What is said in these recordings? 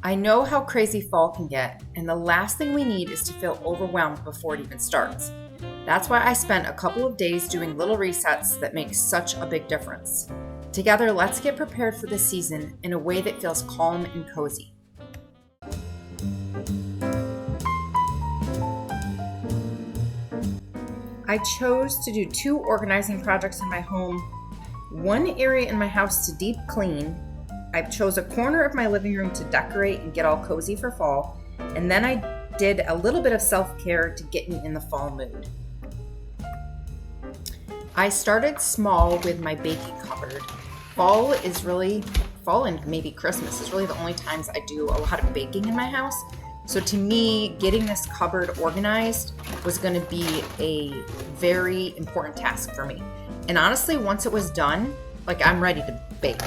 I know how crazy fall can get, and the last thing we need is to feel overwhelmed before it even starts. That's why I spent a couple of days doing little resets that make such a big difference. Together, let's get prepared for this season in a way that feels calm and cozy. I chose to do 2 organizing projects in my home, one area in my house to deep clean. I chose a corner of my living room to decorate and get all cozy for fall, and then I did a little bit of self-care to get me in the fall mood. I started small with my baking cupboard. Fall and maybe Christmas is really the only times I do a lot of baking in my house. So to me, getting this cupboard organized was going to be a very important task for me. And honestly, once it was done, I'm ready to bake.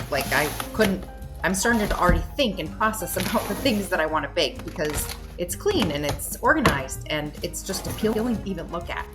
I'm starting to already think and process about the things that I want to bake because it's clean and it's organized and it's just appealing to even look at.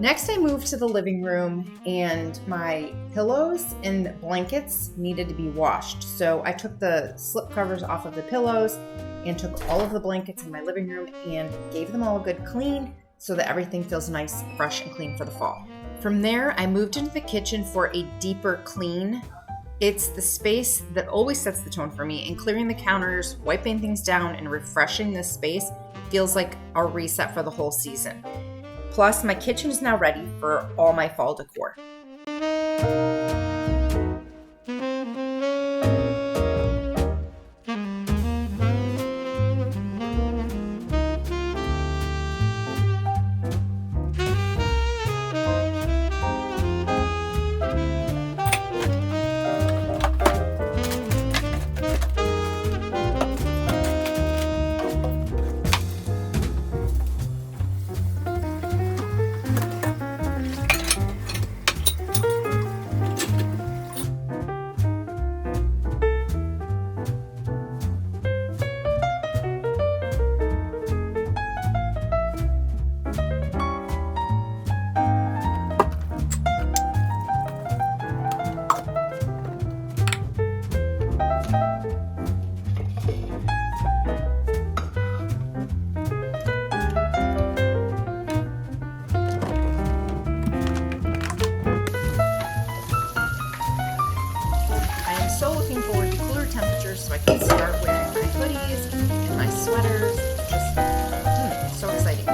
Next, I moved to the living room and my pillows and blankets needed to be washed. So I took the slip covers off of the pillows and took all of the blankets in my living room and gave them all a good clean so that everything feels nice, fresh, and clean for the fall. From there, I moved into the kitchen for a deeper clean. It's the space that always sets the tone for me, and clearing the counters, wiping things down, and refreshing this space feels like a reset for the whole season. Plus, my kitchen is now ready for all my fall decor. so I can start wearing my hoodies and my sweaters. Just so exciting.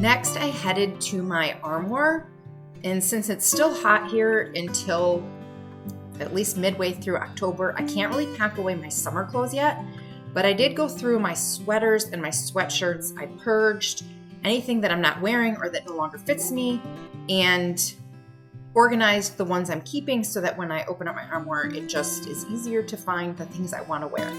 Next, I headed to my armoire, and since it's still hot here until at least midway through October, I can't really pack away my summer clothes yet, but I did go through my sweaters and my sweatshirts. I purged anything that I'm not wearing or that no longer fits me, and organized the ones I'm keeping so that when I open up my armoire, it just is easier to find the things I want to wear.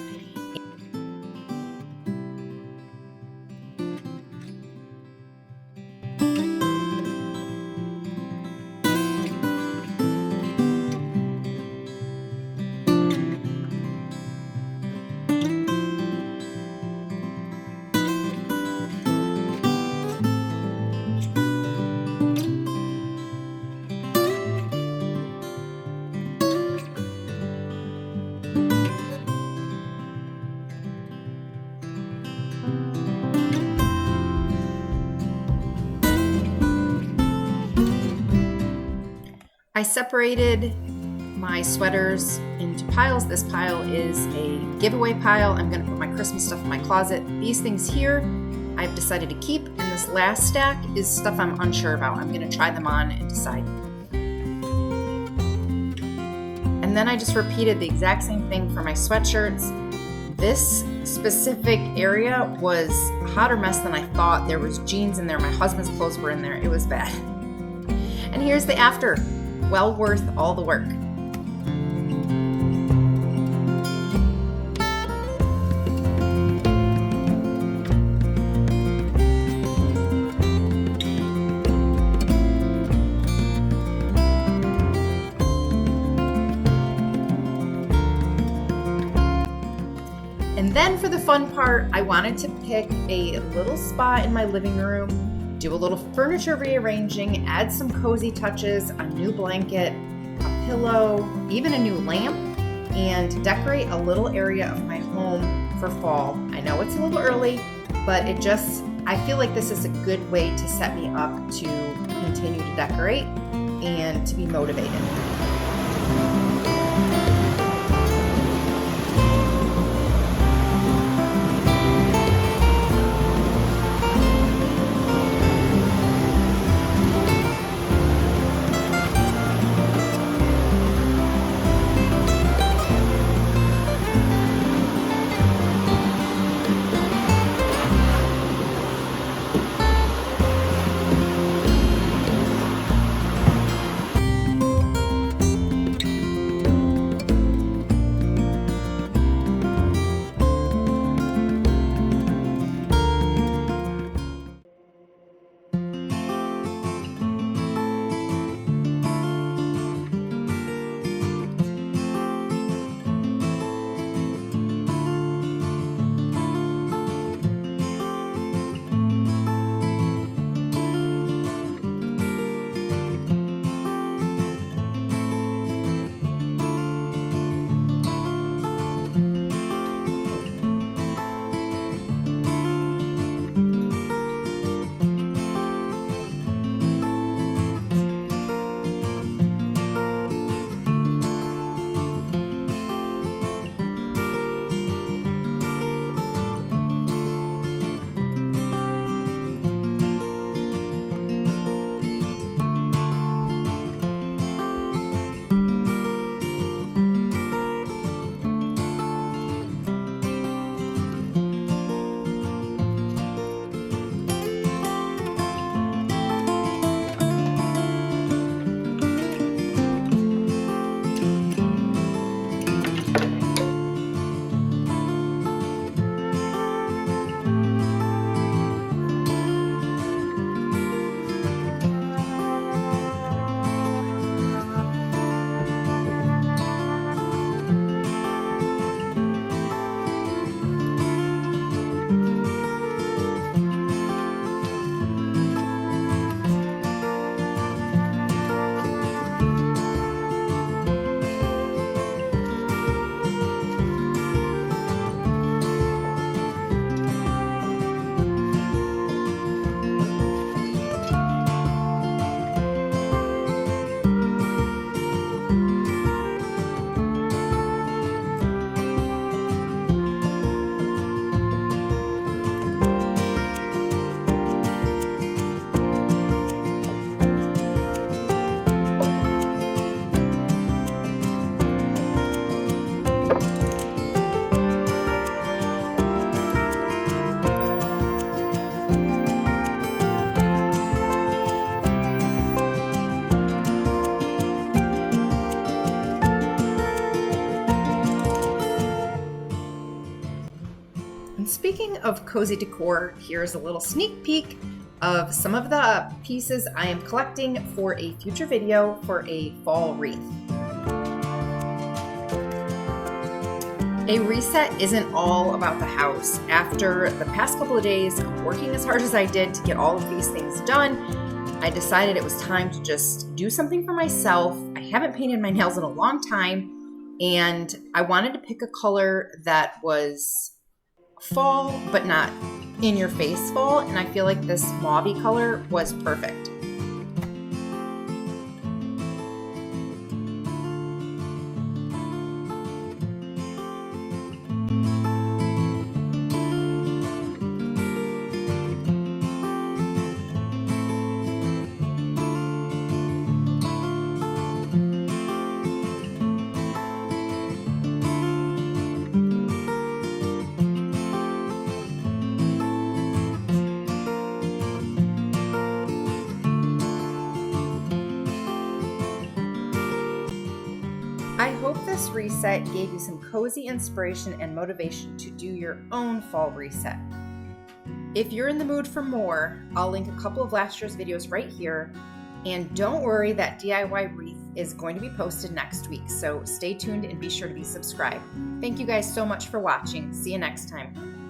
I separated my sweaters into piles. This pile is a giveaway pile. I'm going to put my Christmas stuff in my closet. These things here I've decided to keep, and this last stack is stuff I'm unsure about. I'm going to try them on and decide. And then I just repeated the exact same thing for my sweatshirts. This specific area was a hotter mess than I thought. There was jeans in there. My husband's clothes were in there. It was bad. And here's the after. Well worth all the work. And then for the fun part, I wanted to pick a little spot in my living room, do a little furniture rearranging, add some cozy touches, a new blanket, a pillow, even a new lamp, and decorate a little area of my home for fall. I know it's a little early, but I feel like this is a good way to set me up to continue to decorate and to be motivated. And speaking of cozy decor, here's a little sneak peek of some of the pieces I am collecting for a future video for a fall wreath. A reset isn't all about the house. After the past couple of days of working as hard as I did to get all of these things done, I decided it was time to just do something for myself. I haven't painted my nails in a long time, and I wanted to pick a color that was fall, but not in your face fall, and I feel like this mauvey color was perfect. I hope this reset gave you some cozy inspiration and motivation to do your own fall reset. If you're in the mood for more, I'll link a couple of last year's videos right here. And don't worry, that DIY wreath is going to be posted next week, so stay tuned and be sure to be subscribed. Thank you guys so much for watching. See you next time.